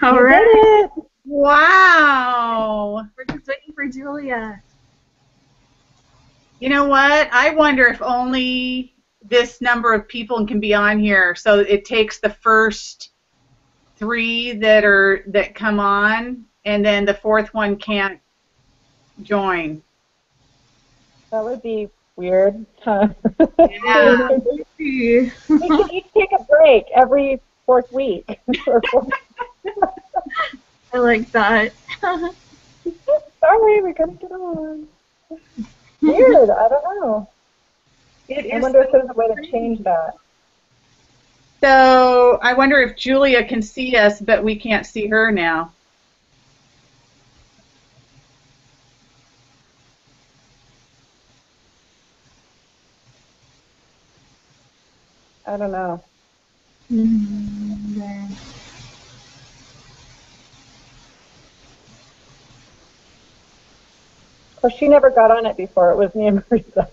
All You right. did it. Wow. We're just waiting for Julia. You know what? I wonder if only this number of people can be on here, so it takes the first 3 that come on, and then the 4th one can't join. That would be weird. Huh? Yeah. We could each take a break every 4th week. I like that. Sorry, we couldn't get on. Weird. I don't know. I wonder if there's a way to change that. So I wonder if Julia can see us, but we can't see her now. I don't know. Of course, she never got on it before. It was me and Marisa.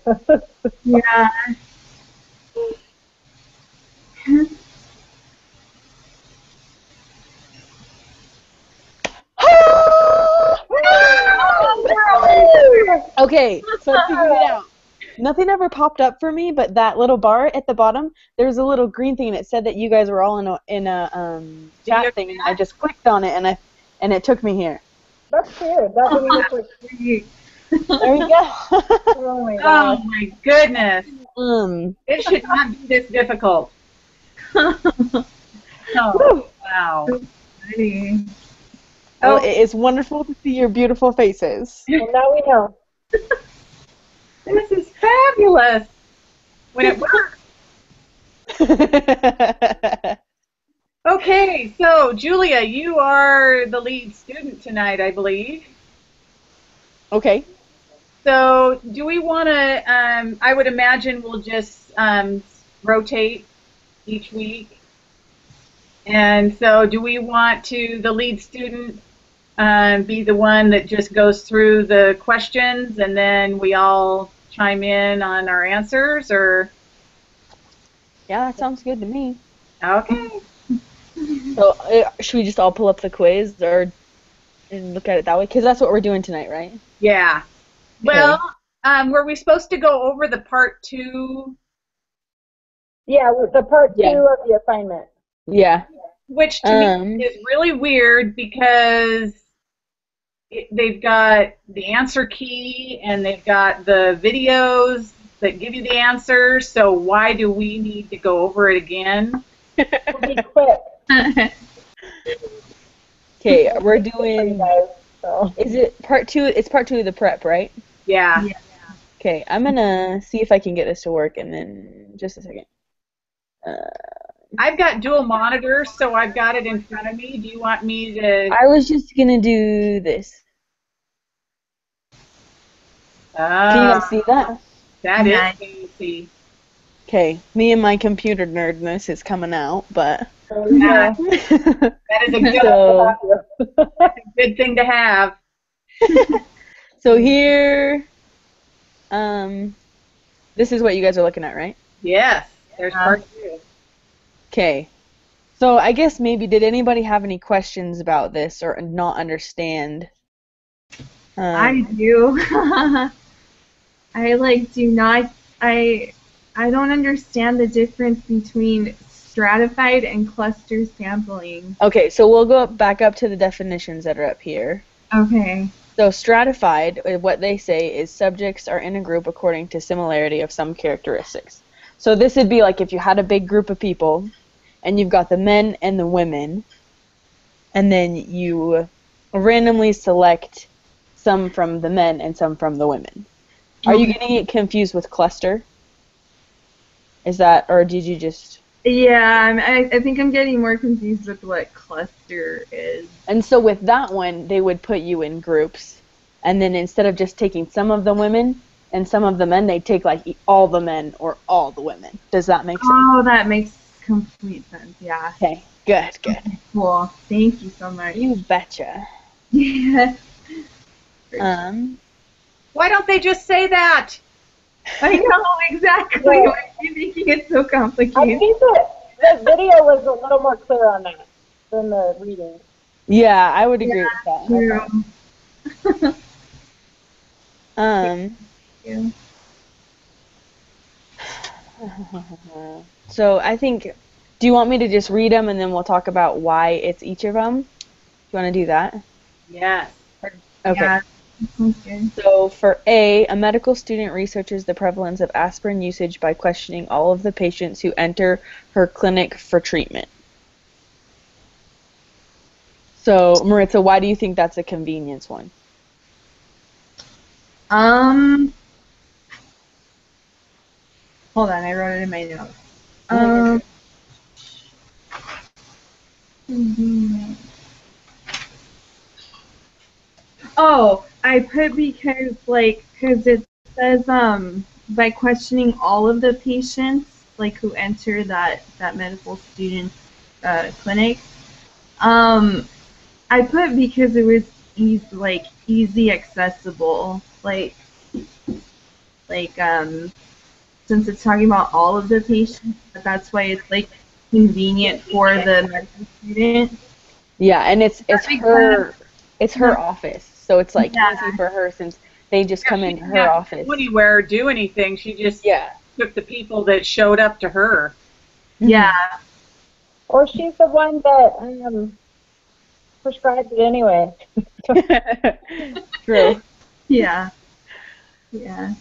Yeah. Okay, so I figured it out. Nothing ever popped up for me, but that little bar at the bottom, there was a little green thing, and it said that you guys were all in a chat thing, and I just clicked on it, and it took me here. That's weird. That didn't look like. There you go. Oh my gosh. Oh my goodness. It should not be this difficult. Oh, wow. Funny. Well, it is wonderful to see your beautiful faces. Well, now we know. This is fabulous. When it works. Okay, so Julia, you are the lead student tonight, I believe. Okay. So do we want to, I would imagine we'll just rotate each week. And so do we want the lead student be the one that just goes through the questions and then we all chime in on our answers, or? Yeah, that sounds good to me. Okay. So should we just all pull up the quiz and look at it that way? Because that's what we're doing tonight, right? Yeah. Well, were we supposed to go over the part 2? Yeah, the part 2 of the assignment. Yeah. Which to me is really weird because they've got the answer key and they've got the videos that give you the answers. So why do we need to go over it again? We'll be quick. Okay, we're doing. Guys, so. Is it part 2? It's part 2 of the prep, right? Yeah. Okay, I'm gonna see if I can get this to work, and then just a second. I've got dual monitors, so I've got it in front of me. Do you want me to? I was just gonna do this. Can you guys see that? That is fancy. Okay, me and my computer nerdness is coming out, but. That is a good thing to have. So here, this is what you guys are looking at, right? Yes, there's part 2. Okay. So I guess maybe, did anybody have any questions about this or not understand? I do. I don't understand the difference between stratified and cluster sampling. Okay, so we'll go back up to the definitions that are up here. Okay. So stratified, what they say is subjects are in a group according to similarity of some characteristics. So this would be like if you had a big group of people, and you've got the men and the women, and then you randomly select some from the men and some from the women. Are you getting it confused with cluster? Is that, or did you just... Yeah, I think I'm getting more confused with what cluster is. And so with that one, they would put you in groups, and then instead of just taking some of the women and some of the men, they take like all the men or all the women. Does that make sense? Oh, that makes complete sense, yeah. Okay, good. Okay, cool. Thank you so much. You betcha. Yeah. Why don't they just say that? I know, exactly. Why are you making it so complicated? I think that the video was a little more clear on that than the reading. Yeah, I would agree with that. True. Um, Yeah. so I think, do you want me to just read them and then we'll talk about why it's each of them? Do you want to do that? Yes. Okay. Yeah. Sounds good. So for a medical student researches the prevalence of aspirin usage by questioning all of the patients who enter her clinic for treatment. So Maritza, why do you think that's a convenience one? Hold on, I wrote it in my notes. Oh, Oh, I put because it says by questioning all of the patients like who enter that medical student clinic. I put because it was easy accessible like since it's talking about all of the patients, that's why it's like convenient for the medical student. yeah, and it's makes her office, so it's like Yeah. easy for her since they just come She into didn't her have to office. go anywhere or do anything. She just Yeah. took the people that showed up to her. Yeah. Or she's the one that prescribed it anyway. True. Yeah. Yeah.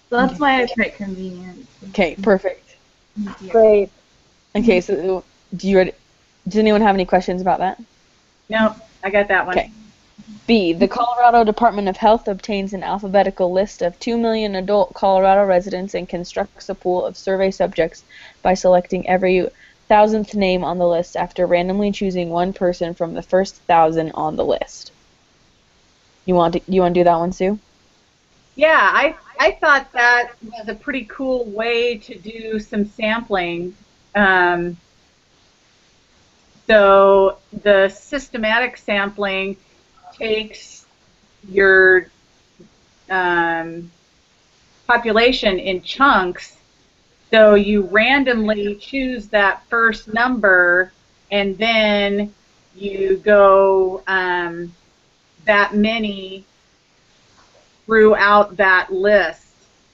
So that's why I put convenient. Okay, perfect. Great. Okay, so does anyone have any questions about that? Nope, I got that one. Okay. B. The Colorado Department of Health obtains an alphabetical list of 2 million adult Colorado residents and constructs a pool of survey subjects by selecting every 1,000th name on the list after randomly choosing one person from the first 1,000 on the list. You want to do that one, Sue? Yeah, I thought that was a pretty cool way to do some sampling. So the systematic sampling takes your population in chunks. So you randomly choose that first number, and then you go that many throughout that list.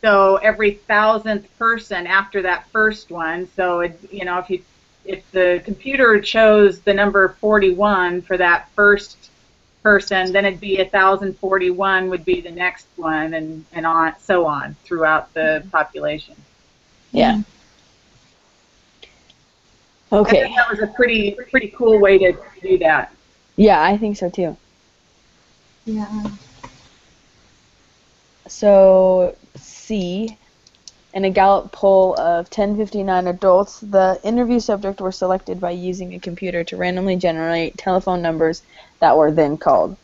So every 1,000th person after that first one. So if the computer chose the number 41 for that first person, then it'd be 1,041 would be the next one, and on so on throughout the population. Yeah. I Okay. thought that was a pretty cool way to do that. Yeah, I think so too. Yeah. So, C, in a Gallup poll of 1059 adults, the interview subject were selected by using a computer to randomly generate telephone numbers that were then called.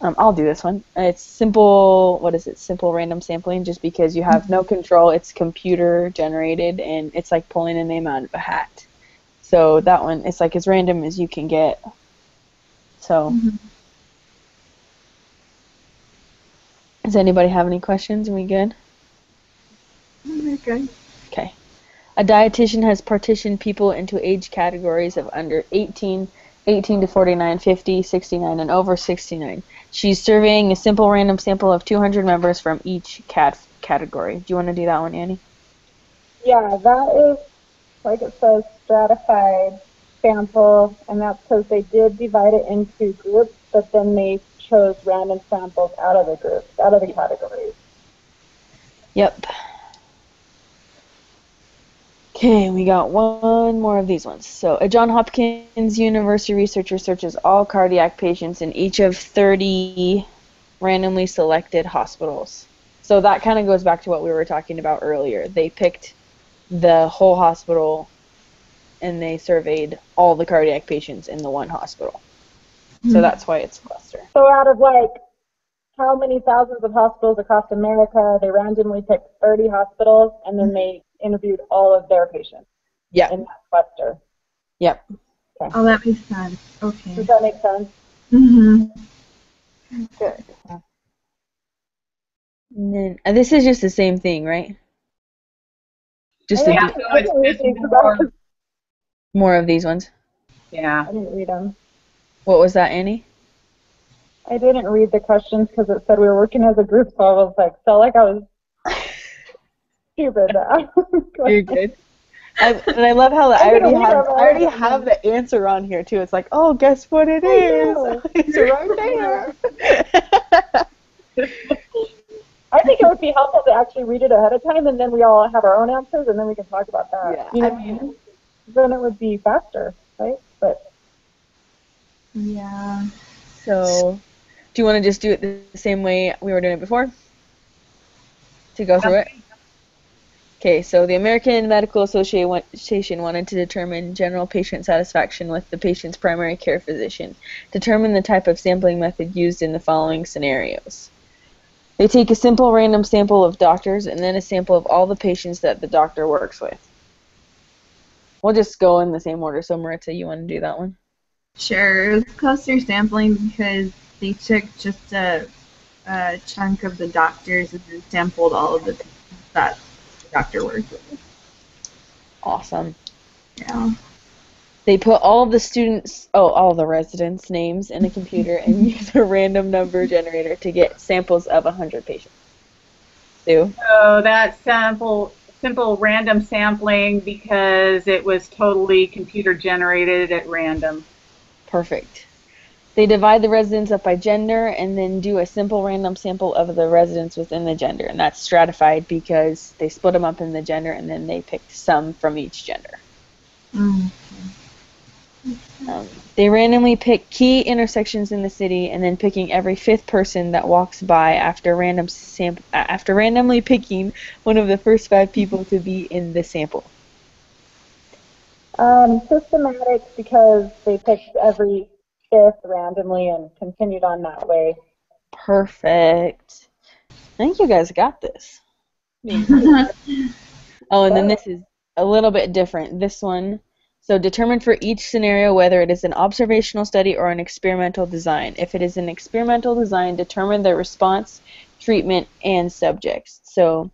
I'll do this one. It's simple, simple random sampling, just because you have no control. It's computer generated, and it's like pulling a name out of a hat. So that one, it's like as random as you can get. So, does anybody have any questions? Are we good? Okay. Okay. A dietitian has partitioned people into age categories of under 18, 18 to 49, 50, 69, and over 69. She's surveying a simple random sample of 200 members from each category. Do you want to do that one, Annie? Yeah, that is, like it says, stratified sample, and that's because they did divide it into groups, but then they chose random samples out of the groups, out of the categories. Yep. Okay, we got one more of these ones. So, a Johns Hopkins University researcher searches all cardiac patients in each of 30 randomly selected hospitals. So that kind of goes back to what we were talking about earlier. They picked the whole hospital and they surveyed all the cardiac patients in the one hospital. So that's why it's a cluster. So out of like how many thousands of hospitals across America, they randomly picked 30 hospitals and then they interviewed all of their patients in that cluster. Yep. Okay. Oh, that makes sense. Okay. Does that make sense? Good. And then, this is just the same thing, right? Just I Yeah, didn't read these. more. more of these ones. Yeah. I didn't read them. What was that, Annie? I didn't read the questions because it said we were working as a group, so I was like, felt like I was stupid. You're good. And I love how I already have the answer on here too. It's like, oh, guess what it is? It's right there. I think it would be helpful to actually read it ahead of time, and then we all have our own answers, and then we can talk about that. Yeah, You know, I mean, then it would be faster, right? But Yeah. So, do you want to just do it the same way we were doing it before? To go through it? Okay, so the American Medical Association wanted to determine general patient satisfaction with the patient's primary care physician. Determine the type of sampling method used in the following scenarios. They take a simple random sample of doctors and then a sample of all the patients that the doctor works with. We'll just go in the same order. So, Maritza, you want to do that one? Sure. It's cluster sampling because they took just a chunk of the doctors and then sampled all of the patients that the doctor worked with. Awesome. Yeah. They put all of the students, all of the residents' names in a computer and use a random number generator to get samples of 100 patients. Sue? So that's simple random sampling because it was totally computer generated at random. Perfect. They divide the residents up by gender and then do a simple random sample of the residents within the gender. And that's stratified because they split them up in the gender and then they picked some from each gender. They randomly pick key intersections in the city and then picking every fifth person that walks by after randomly picking one of the first 5 people to be in the sample. Systematic because they picked every fifth randomly and continued on that way. Perfect. I think you guys got this. Oh, and then this is a little bit different. This one. So determine for each scenario whether it is an observational study or an experimental design. If it is an experimental design, determine the response, treatment, and subjects. So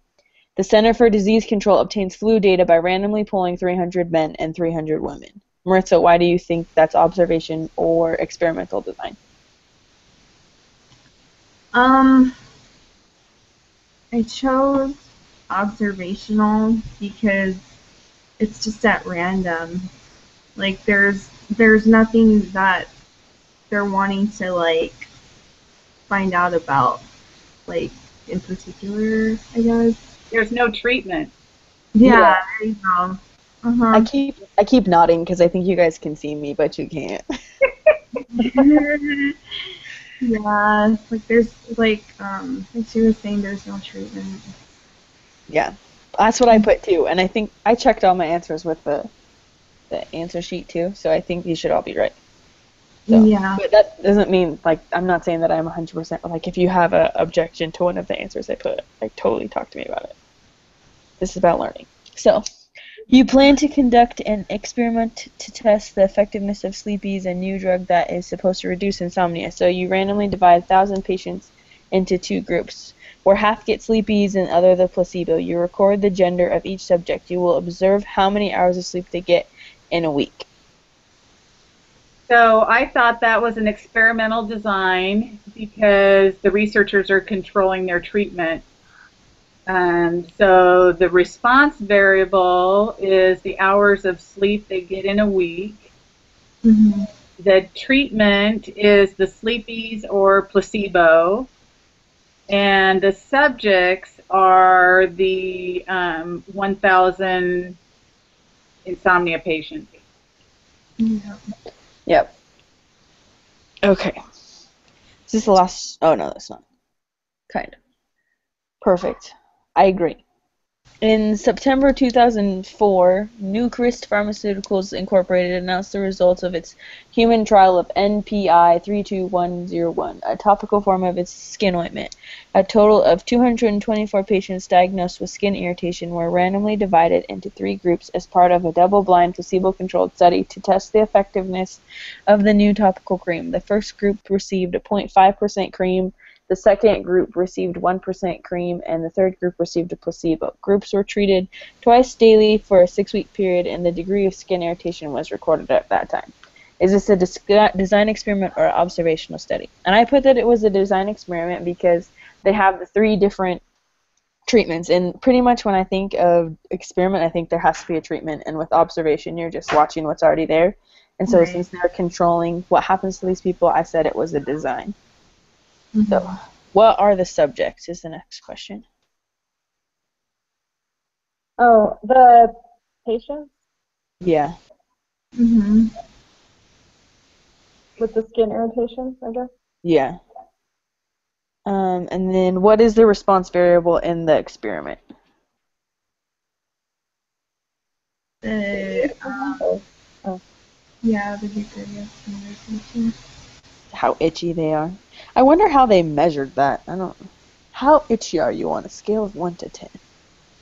the Center for Disease Control obtains flu data by randomly polling 300 men and 300 women. Maritza, why do you think that's observation or experimental design? I chose observational because it's just at random. Like there's nothing that they're wanting to like find out about, like in particular, I guess. There's no treatment. Yeah. There you go. I keep nodding because I think you guys can see me, but you can't. Yeah, like there's like she was saying, there's no treatment. Yeah, that's what I put too, and I think I checked all my answers with the answer sheet too, so I think these should all be right. So, yeah. But that doesn't mean, like, I'm not saying that I'm 100%, like, if you have an objection to one of the answers I put, like, totally talk to me about it. This is about learning. So, you plan to conduct an experiment to test the effectiveness of Sleepy's, a new drug that is supposed to reduce insomnia. So you randomly divide 1,000 patients into 2 groups, where half get Sleepy's and other the placebo. You record the gender of each subject. You will observe how many hours of sleep they get in a week. So I thought that was an experimental design because the researchers are controlling their treatment. So the response variable is the hours of sleep they get in a week. Mm-hmm. The treatment is the Sleepy's or placebo. And the subjects are the 1,000 insomnia patients. Yep. Okay. Is this the last? Oh, no, that's not. Kind of. Perfect. I agree. In September 2004, Nucrist Pharmaceuticals Incorporated announced the results of its human trial of NPI 32101, a topical form of its skin ointment. A total of 224 patients diagnosed with skin irritation were randomly divided into 3 groups as part of a double-blind, placebo-controlled study to test the effectiveness of the new topical cream. The first group received a 0.5% cream. The second group received 1% cream, and the third group received a placebo. Groups were treated twice daily for a 6-week period, and the degree of skin irritation was recorded at that time. Is this a design experiment or observational study? And I put that it was a design experiment because they have the 3 different treatments. And pretty much when I think of experiment, I think there has to be a treatment. And with observation, you're just watching what's already there. And so since they're controlling what happens to these people, I said it was a design. Mm-hmm. So what are the subjects is the next question. Oh, the patients Yeah. Mm-hmm. with the skin irritations, I guess. Yeah. And then what is the response variable in the experiment? Yeah, the degree of skin irritation. How itchy they are. I wonder how they measured that. I don't. How itchy are you on a scale of 1 to 10?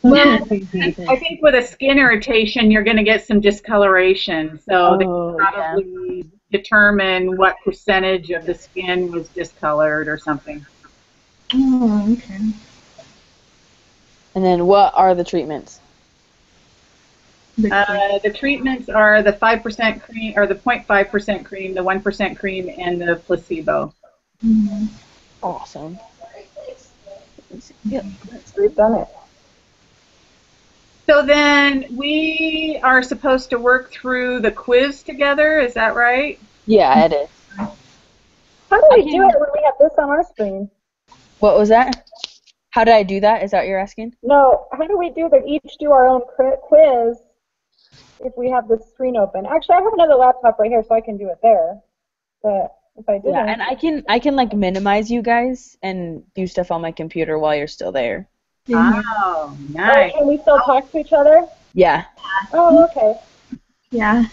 Well, I think with a skin irritation, you're going to get some discoloration. So they Oh, probably determine what percentage of the skin was discolored or something. Oh, okay. And then what are the treatments? The treatments are the 5% cream, or the 0.5% cream, the 1% cream, and the placebo. Mm-hmm. Awesome. Yep. We've done it. So then we are supposed to work through the quiz together, is that right? Yeah, it is. How do we do it when we have this on our screen? What was that? How did I do that? Is that what you're asking? No, how do we do that? Each do our own quiz if we have the screen open. Actually, I have another laptop right here, so I can do it there. But if I didn't, Yeah, and I can like minimize you guys and do stuff on my computer while you're still there. Oh, oh, nice. can we still talk to each other? Yeah. Oh, okay. Yeah.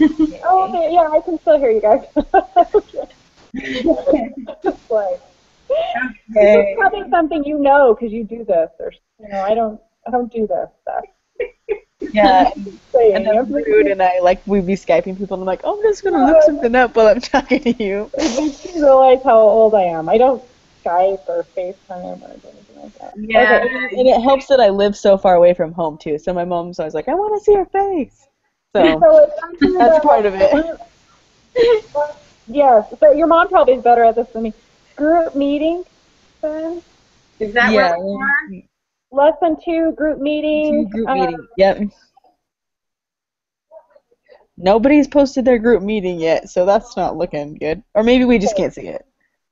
Oh, okay. Yeah, I can still hear you guys. Okay. It's like, this is probably something you know because you do this, or I don't do this stuff. Yeah. Saying, And I'm rude, and we'd be Skyping people, and I'm like, oh, I'm just gonna look something up while I'm talking to you. It makes me realize how old I am. I don't Skype or FaceTime or anything like that. Yeah. Okay. And it helps that I live so far away from home too. So my mom's always like, I want to see her face. So that's part of it. Yes. So your mom probably is better at this than me. Group meeting, then? Is that Yeah. where we are? Lesson 2, group meeting. Group meeting. Yep. Nobody's posted their group meeting yet, so that's not looking good. Or maybe we just can't see it.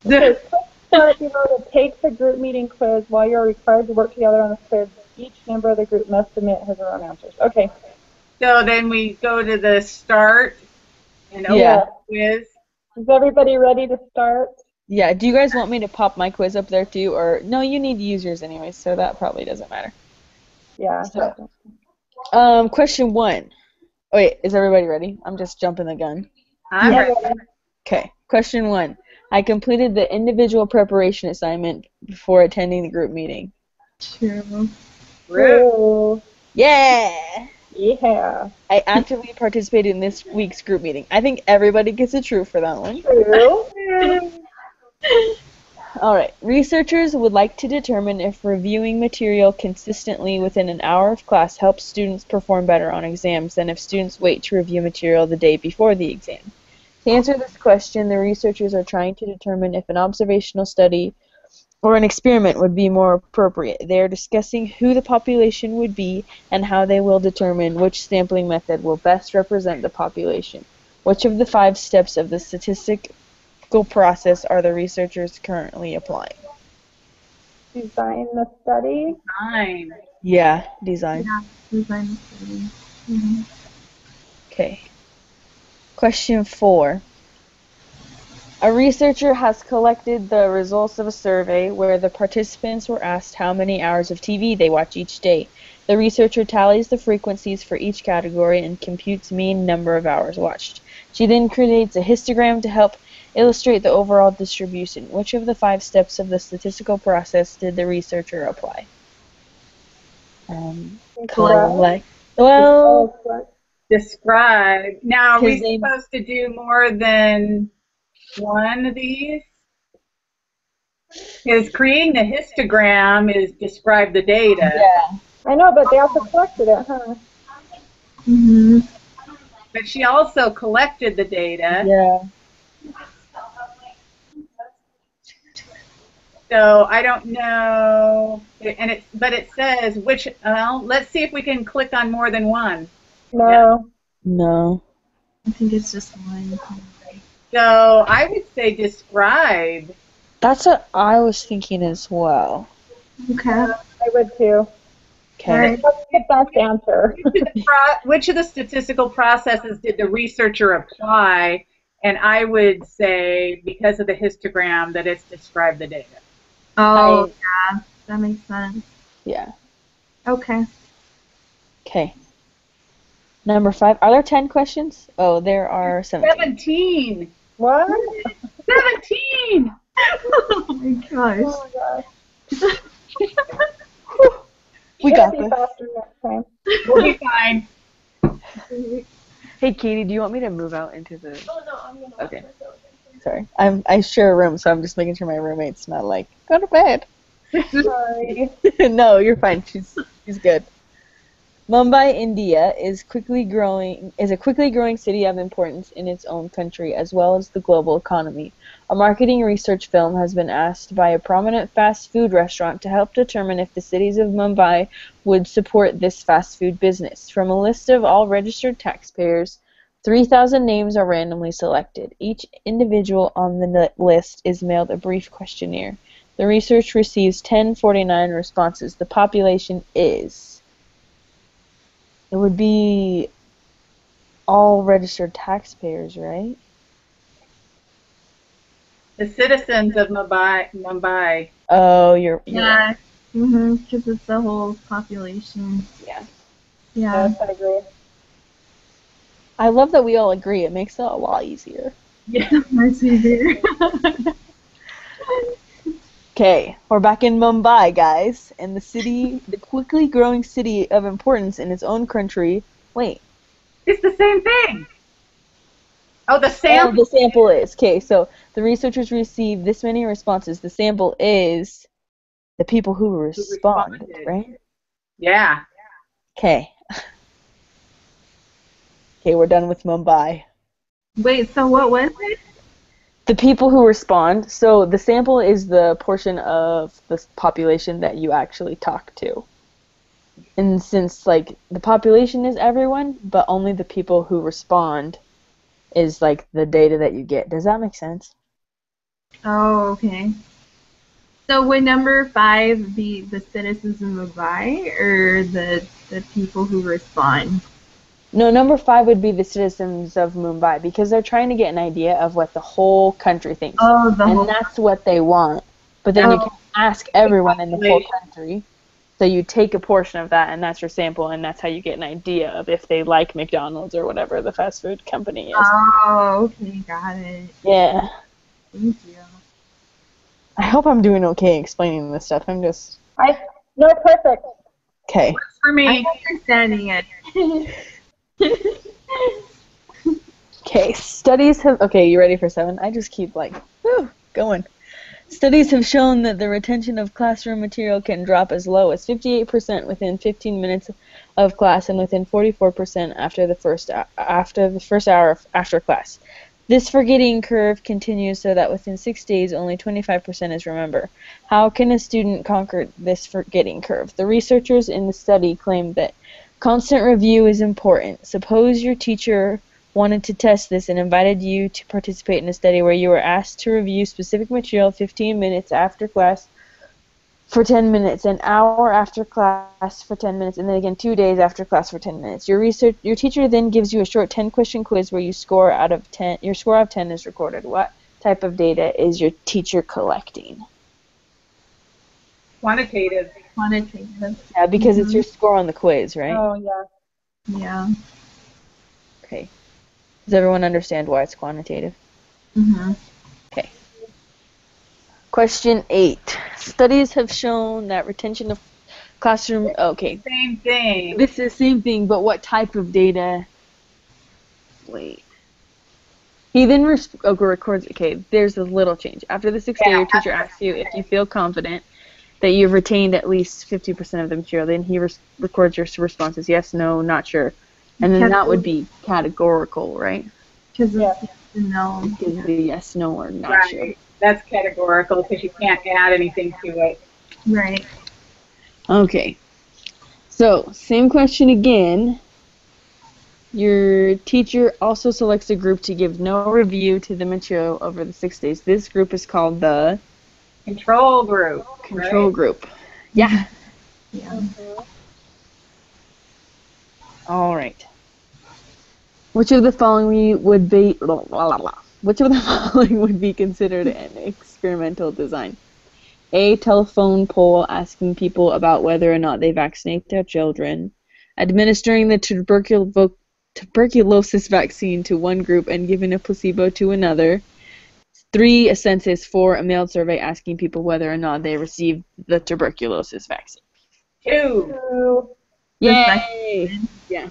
Okay, click start below to take the group meeting quiz. While you're required to work together on the quiz, each member of the group must submit his or her own answers. Okay. So then we go to the start and open Yeah. the quiz. Is everybody ready to start? Yeah, do you guys want me to pop my quiz up there too? Or no, you need to use yours anyway, so that probably doesn't matter. Yeah. Question 1. Oh, wait, is everybody ready? I'm just jumping the gun. I'm ready. Okay, question 1. I completed the individual preparation assignment before attending the group meeting. True. True. Yeah! Yeah. I actively participated in this week's group meeting. I think everybody gets a true for that one. True. Alright, researchers would like to determine if reviewing material consistently within an hour of class helps students perform better on exams than if students wait to review material the day before the exam. To answer this question, the researchers are trying to determine if an observational study or an experiment would be more appropriate. They are discussing who the population would be and how they will determine which sampling method will best represent the population. Which of the 5 steps of the statistical process are the researchers currently applying? Design the study. Fine. Yeah, design. Yeah. Design the study. Mm-hmm. Okay. Question 4. A researcher has collected the results of a survey where the participants were asked how many hours of TV they watch each day. The researcher tallies the frequencies for each category and computes mean number of hours watched. She then creates a histogram to help illustrate the overall distribution. Which of the 5 steps of the statistical process did the researcher apply? Collect. Well, Describe. Now, are we 'Cause they- supposed to do more than one of these? Because creating the histogram is describe the data. yeah. I know, but they also collected it, huh? Mm-hmm. but she also collected the data. Yeah. So I don't know, but it says which. Well, let's see if we can click on more than one. No. No. I think it's just one. So I would say describe. That's what I was thinking as well. Okay. I would too. Okay. That's the best answer. Which of the statistical processes did the researcher apply? And I would say, because of the histogram, that it's describe the data. Oh, yeah. That makes sense. Yeah. Okay. Okay. Number 5. Are there 10 questions? Oh, there are 17. 17. What? 17. Oh my gosh. Oh my gosh. We It'll got be this. faster next time. We'll be fine. Hey, Katie, do you want me to move out into the... Oh, no, I'm going to... Okay. Sorry. I share a room, so I'm just making sure my roommate's not like, go to bed. Sorry. No, you're fine. She's good. Mumbai, India is a quickly growing city of importance in its own country as well as the global economy. A marketing research film has been asked by a prominent fast food restaurant to help determine if the cities of Mumbai would support this fast food business. From a list of all registered taxpayers, 3,000 names are randomly selected. Each individual on the list is mailed a brief questionnaire. The research receives 1049 responses. The population is... It would be all registered taxpayers, right? The citizens of Mumbai. Oh, you're Yeah. right. Because it's the whole population. Yeah. Yeah. Yes, I agree. I love that we all agree. It makes it a lot easier. Yeah. That's easier. Okay, we're back in Mumbai, guys, and the quickly growing city of importance in its own country. Wait. It's the same thing. Oh, the Oh, sample. the sample is. Okay, so the researchers received this many responses. The sample is the people who responded, responded. right? Yeah. Okay. Okay, we're done with Mumbai. Wait, so what was it? The people who respond, so the sample is the portion of the population that you actually talk to. And since, like, the population is everyone, but only the people who respond is, like, the data that you get. Does that make sense? Oh, okay. So would number 5 be the citizens of Mumbai or the people who respond? No, number 5 would be the citizens of Mumbai, because they're trying to get an idea of what the whole country thinks. Oh, the whole. And that's what they want. But then you Oh. can ask everyone in the whole country. So you take a portion of that, and that's your sample, and that's how you get an idea of if they like McDonald's or whatever the fast food company is. Oh, okay, got it. Yeah. Thank you. I hope I'm doing okay explaining this stuff. I'm just... No, perfect. Okay. For me. I'm understanding it. Okay, studies have... Okay, you ready for 7? I just keep, like, going. Studies have shown that the retention of classroom material can drop as low as 58% within 15 minutes of class and within 44% after the first hour after class. This forgetting curve continues so that within 6 days only 25% is remember. How can a student conquer this forgetting curve? The researchers in the study claim that constant review is important. Suppose your teacher wanted to test this and invited you to participate in a study where you were asked to review specific material 15 minutes after class for 10 minutes, an hour after class for 10 minutes, and then again 2 days after class for 10 minutes. Your teacher then gives you a short 10-question quiz where your score out of 10 is recorded. What type of data is your teacher collecting? Quantitative. Quantitative. Yeah, because it's your score on the quiz, right? Oh, yeah. Yeah. Okay. Does everyone understand why it's quantitative? Mhm. Okay. Question 8. Studies have shown that retention of classroom... Okay. Same thing. This is the same thing, but what type of data? Wait. He then records... Okay, there's a little change. After the 6th day, your teacher asks you if you feel confident that you've retained at least 50% of the material. Then he records your responses. Yes, no, not sure. And then that would be categorical, right? Because Yeah. it's yes and no. Because the yes, no, or not sure. Right. That's categorical because you can't add anything to it. Right. Okay. So, same question again. Your teacher also selects a group to give no review to the material over the 6 days. This group is called the Control group. control right? group. Yeah. Yeah. All right. Which of the following would be Which of the following would be considered an experimental design? A telephone poll asking people about whether or not they vaccinate their children, administering the tuberculosis vaccine to one group and giving a placebo to another. 3, a census. 4, a mailed survey asking people whether or not they received the tuberculosis vaccine. 2. The Yay! Yeah.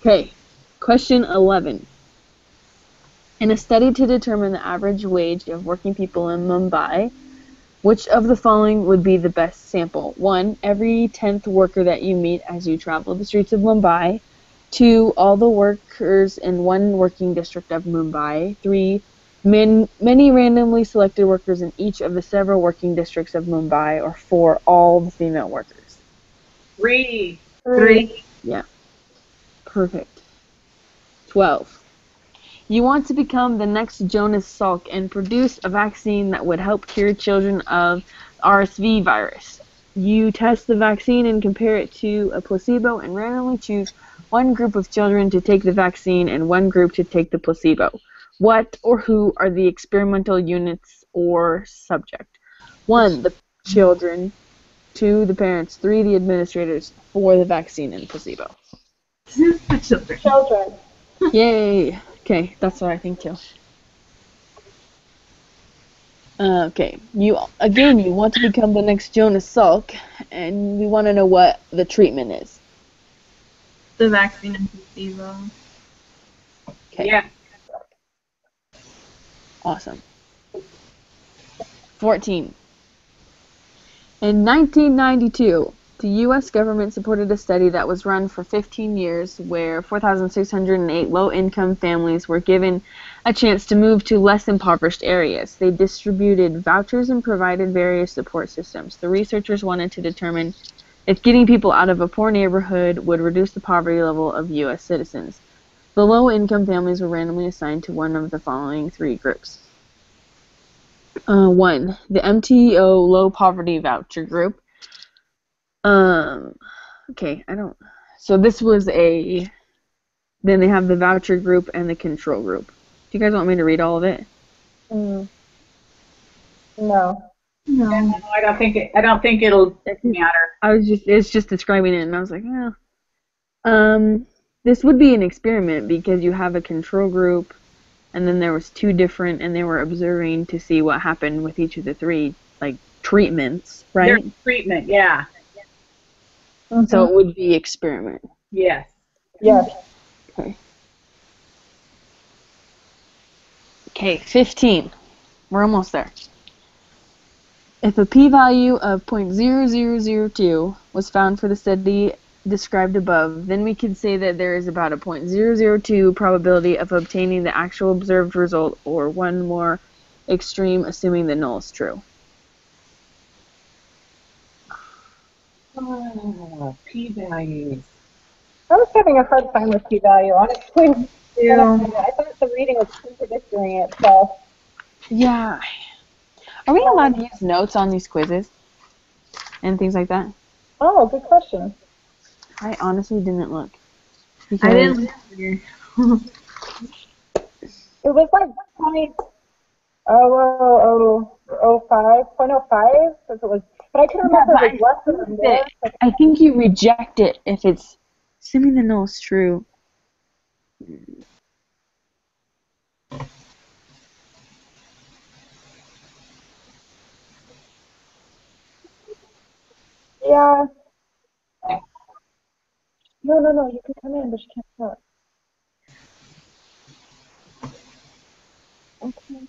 Okay. Question 11. In a study to determine the average wage of working people in Mumbai, which of the following would be the best sample? 1, every 10th worker that you meet as you travel the streets of Mumbai. 2, all the workers in one working district of Mumbai. 3, many randomly selected workers in each of the several working districts of Mumbai. Or 4, all the female workers. 3. 3. Yeah. Perfect. 12. You want to become the next Jonas Salk and produce a vaccine that would help cure children of RSV virus. You test the vaccine and compare it to a placebo and randomly choose one group of children to take the vaccine and one group to take the placebo. What or who are the experimental units or subject? 1, the children. 2, the parents. 3, the administrators. 4, the vaccine and placebo. The children. Children. Yay! Okay, that's what I think too. Okay, you want to become the next Jonas Salk, and we want to know what the treatment is. The vaccine and placebo. Okay, Yeah. awesome. 14. In 1992, the U.S. government supported a study that was run for 15 years where 4,608 low-income families were given a chance to move to less impoverished areas. They distributed vouchers and provided various support systems. The researchers wanted to determine if getting people out of a poor neighborhood would reduce the poverty level of U.S. citizens. The low-income families were randomly assigned to one of the following 3 groups. 1, the MTO Low Poverty Voucher Group. Okay, so this was then they have the voucher group and the control group. Do you guys want me to read all of it? No. No. No, I don't think it'll matter. It's just describing it, and I was like, yeah. This would be an experiment because you have a control group, and then there was 2 different, and they were observing to see what happened with each of the 3, like, treatments, right? Their treatment, yeah. So it would be experiment. Yes. Yes. Okay. Okay, 15. We're almost there. If a p-value of 0.0002 was found for the study described above, then we could say that there is about a 0.002 probability of obtaining the actual observed result, or one more extreme, assuming the null is true. Oh, p-values. I was having a hard time with p-value, honestly. Yeah. I thought the reading was contradicting itself. Yeah. Are we allowed to use notes on these quizzes? And things like that? Oh, good question. I honestly didn't look. I didn't look here. It was like 0.05, because it was, but I couldn't remember if it was less or more. I think you reject it if it's assuming the null is true. Yeah. No, you can come in, but you can't talk. Okay.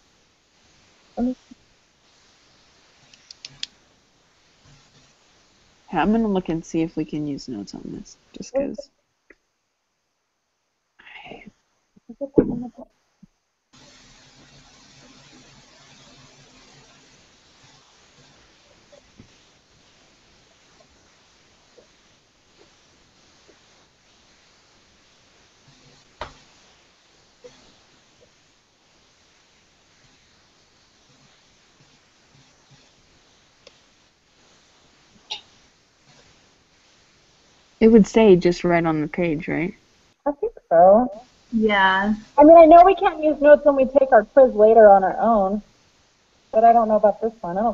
Yeah, I'm gonna look and see if we can use notes on this, just because. It would say just right on the page, right? I think so. Yeah. I mean, I know we can't use notes when we take our quiz later on our own, but I don't know about this one. I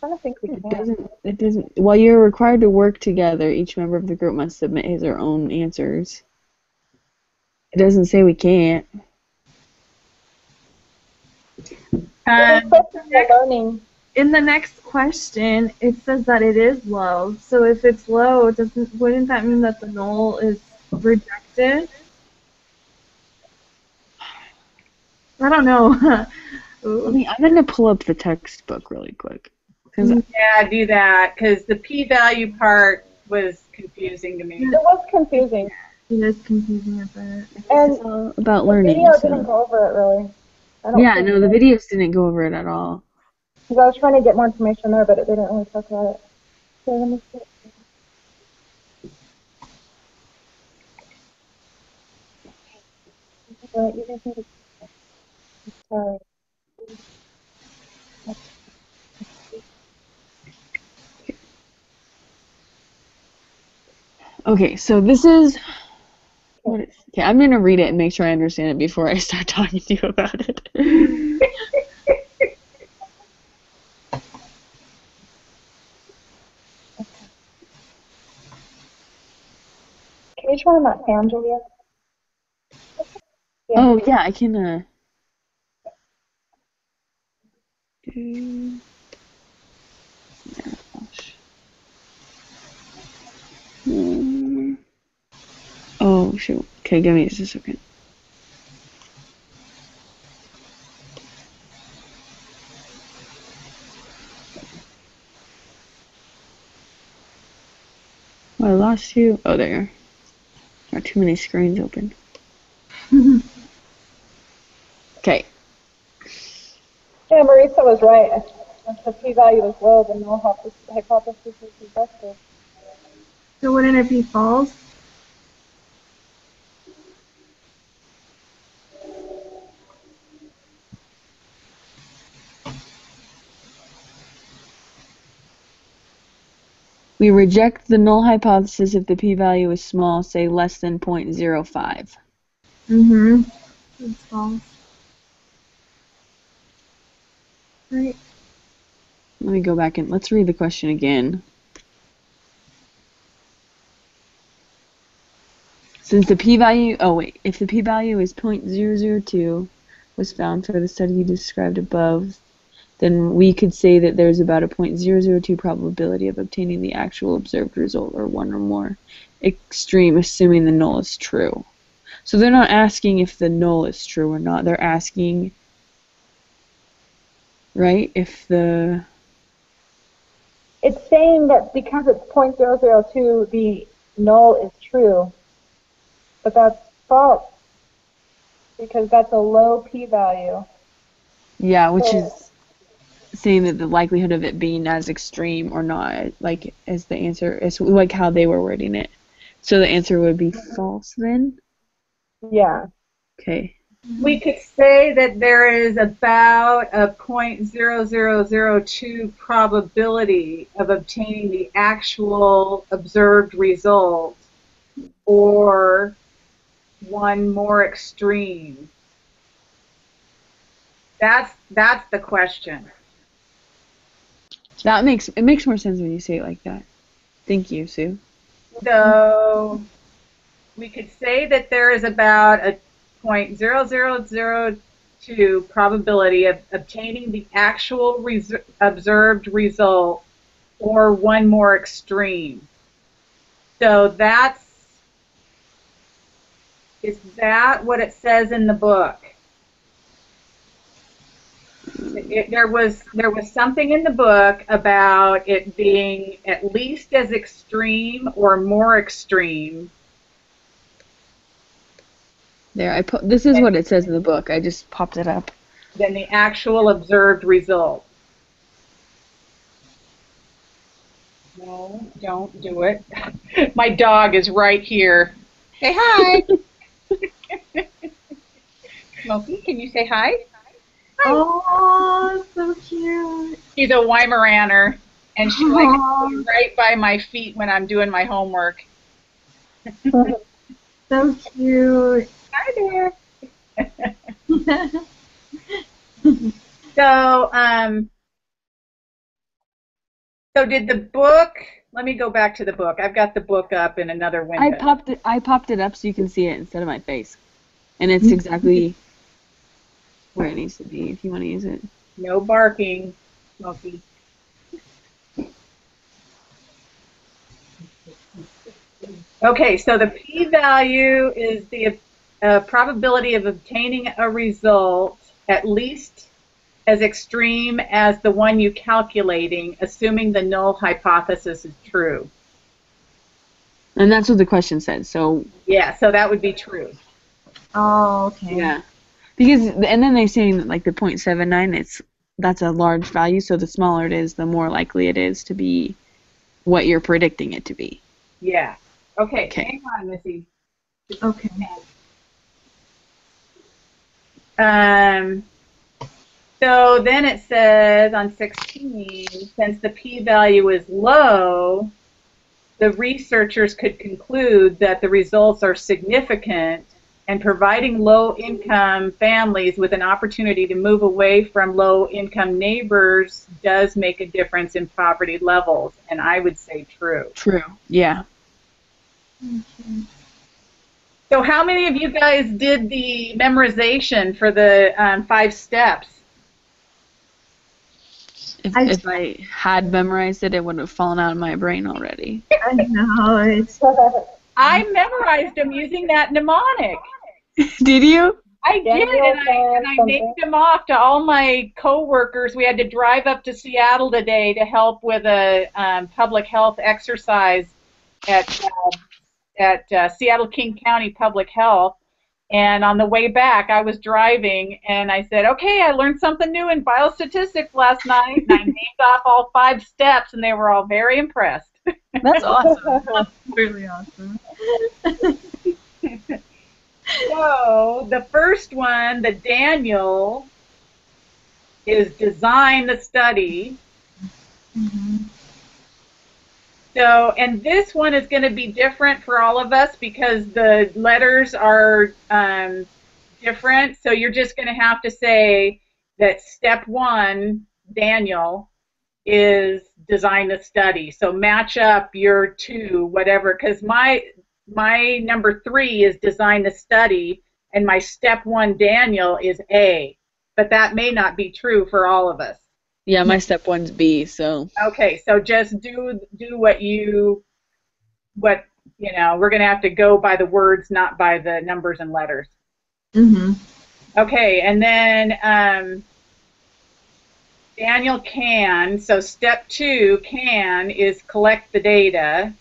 kind of think we can. It doesn't, while you're required to work together, each member of the group must submit his or own answers. It doesn't say we can't. Learning. In the next question, it says that it is low. So if it's low, wouldn't that mean that the null is rejected? I don't know. I'm going to pull up the textbook really quick. Yeah, do that, because the p-value part was confusing to me. It was confusing. It is confusing a bit. And it's all about learning. The video didn't go over it really. Yeah, no, the videos didn't go over it at all. Because I was trying to get more information there, but they didn't really talk about it. So let me see. You guys need to... Sorry. Okay, so this is what it's, okay, I'm going to read it and make sure I understand it before I start talking to you about it. Can you turn on that fan, Julia? Yeah. Oh, yeah, I can, Oh, shoot. Okay, give me just a second. Oh, I lost you. Oh, there. Got too many screens open. Okay. Yeah, Marisa was right. If the p-value is low, the null hypothesis is rejected. So wouldn't it be false? We reject the null hypothesis if the p-value is small, say less than 0.05. Mm-hmm. It's false. Right. Let me go back and let's read the question again. Since the p-value, if the p-value is 0.002 was found for the study described above, then we could say that there's about a 0.002 probability of obtaining the actual observed result, or one or more extreme, assuming the null is true. So they're not asking if the null is true or not. They're asking, right, if the... It's saying that because it's 0.002, the null is true. But that's false. Because that's a low p-value. Yeah, which is saying that the likelihood of it being as extreme or not, like, as the answer, is like how they were wording it. So the answer would be false then? Yeah. Okay. We could say that there is about a 0.0002 probability of obtaining the actual observed result, or one more extreme. That's the question. It makes more sense when you say it like that. Thank you, Sue. So we could say that there is about a 0.0002 probability of obtaining the actual observed result, or one more extreme. So is that what it says in the book? There was something in the book about it being at least as extreme or more extreme. There, this is what it says in the book. I just popped it up. Than the actual observed result. No, don't do it. My dog is right here. Say hi. Smokey, can you say hi? Hi. Oh, so cute. She's a Weimaraner, and she likes to be right by my feet when I'm doing my homework. So cute. Hi there. So, so did the book, let me go back to the book. I've got the book up in another I window. popped it up so you can see it instead of my face. And it's exactly where it needs to be if you want to use it. No barking, Smokey. Okay, so the p-value is the probability of obtaining a result at least as extreme as the one you're calculating, assuming the null hypothesis is true. And that's what the question said. So Yeah, so that would be true. Oh, okay. yeah. Because and then they say like the 0.79, that's a large value, so the smaller it is, the more likely it is to be what you're predicting it to be. Yeah. Okay, Okay. hang on, Missy. Okay. So then it says on 16, since the p-value is low, the researchers could conclude that the results are significant, and providing low-income families with an opportunity to move away from low-income neighbors does make a difference in poverty levels, and I would say true. True. Yeah. Okay. So how many of you guys did the memorization for the 5 steps? If I had memorized it, it would have fallen out of my brain already. I know. It's I memorized them using that mnemonic. Did you? I did, and I named them off to all my coworkers. We had to drive up to Seattle today to help with a public health exercise at Seattle King County Public Health. And on the way back, I was driving, and I said, okay, I learned something new in biostatistics last night, and I named off all 5 steps, and they were all very impressed. That's awesome. really awesome. So the first one, the Daniel, is design the study. Mm-hmm. So, and this one is going to be different for all of us because the letters are different. So you're just going to have to say that step 1, Daniel, is design the study. So match up your 2, whatever, because my number 3 is design the study, and my step 1, Daniel, is A. But that may not be true for all of us. Yeah, my step 1's B, so. Okay, so just do what you know, we're going to have to go by the words, not by the numbers and letters. Mm-hmm. Okay, and then Daniel can, so step 2, can, is collect the data.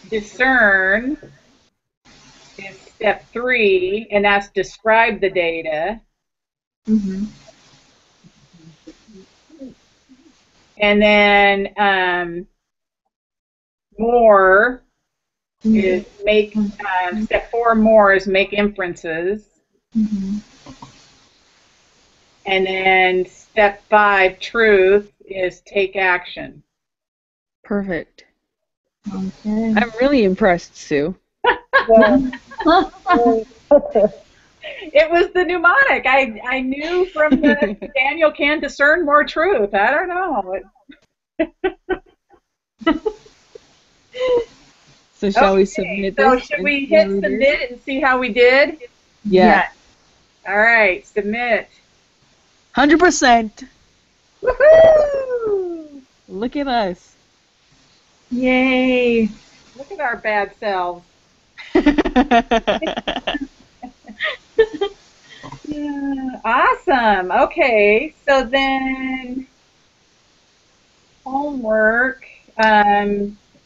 Discern is step 3, and that's describe the data. Mm-hmm. And then more is make, step 4, more is make inferences. Mm-hmm. And then step 5, truth, is take action. Perfect. Okay. I'm really impressed, Sue. It was the mnemonic. I knew from the Daniel can discern more truth. I don't know. So shall we Okay, submit so this? should we hit submit and see how we did? Yeah. All right, submit. 100%. Woohoo! Look at us. Yay. Look at our bad selves. Yeah, awesome. Okay, so then homework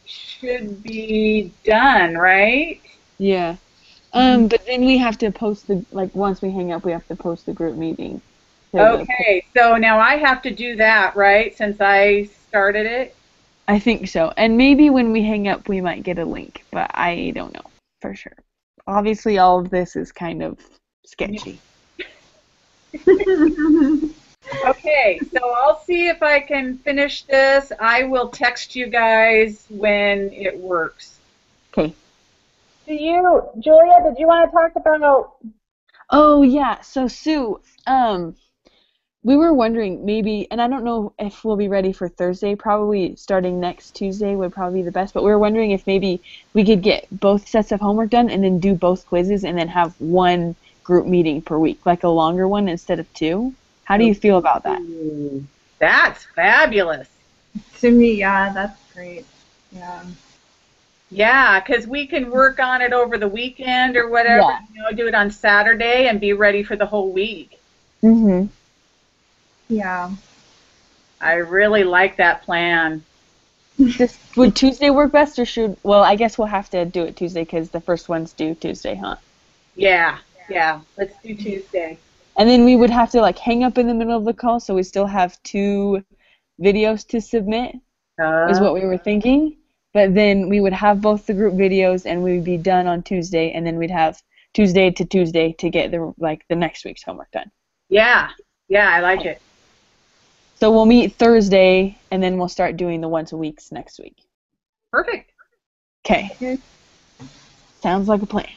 should be done, right? Yeah. But then we have to post once we hang up, we have to post the group meeting. Okay, so now I have to do that, right, since I started it? I think so. And maybe when we hang up, we might get a link, but I don't know for sure. Obviously, all of this is kind of sketchy. Okay, so I'll see see if I can finish this. I will text you guys when it works. Okay. Julia, did you want to talk about? Oh yeah. So Sue, we were wondering maybe, and I don't know if we'll be ready for Thursday. Probably starting next Tuesday would probably be the best. But we were wondering if maybe we could get both sets of homework done and then do both quizzes and then have one group meeting per week, like a longer one instead of two. How do you feel about that? Ooh, that's fabulous. To me, yeah, that's great. Yeah. Yeah, because we can work on it over the weekend or whatever. Yeah. You know, do it on Saturday and be ready for the whole week. Mhm. Yeah. I really like that plan. Would Tuesday work best, or should? Well, I guess we'll have to do it Tuesday because the first one's due Tuesday, huh? Yeah, yeah. Let's do Tuesday. And then we would have to like hang up in the middle of the call, so we still have 2 videos to submit, is what we were thinking. But then we would have both the group videos, and we would be done on Tuesday, and then we'd have Tuesday to get the next week's homework done. Yeah, yeah, I like it. So we'll meet Thursday, and then we'll start doing the once a weeks next week. Perfect. Okay. Sounds like a plan.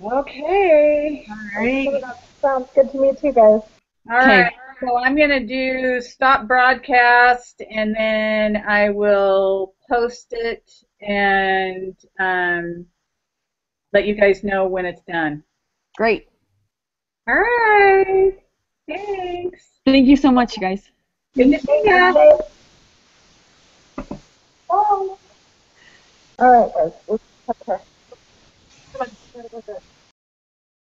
Okay. All right. Sounds good to me too, guys. All right. So I'm going to do stop broadcast, and then I will post it and let you guys know when it's done. Great. All right. Thanks. Thank you so much, you guys. Good to see ya. Bye. All right, guys. Let's take care.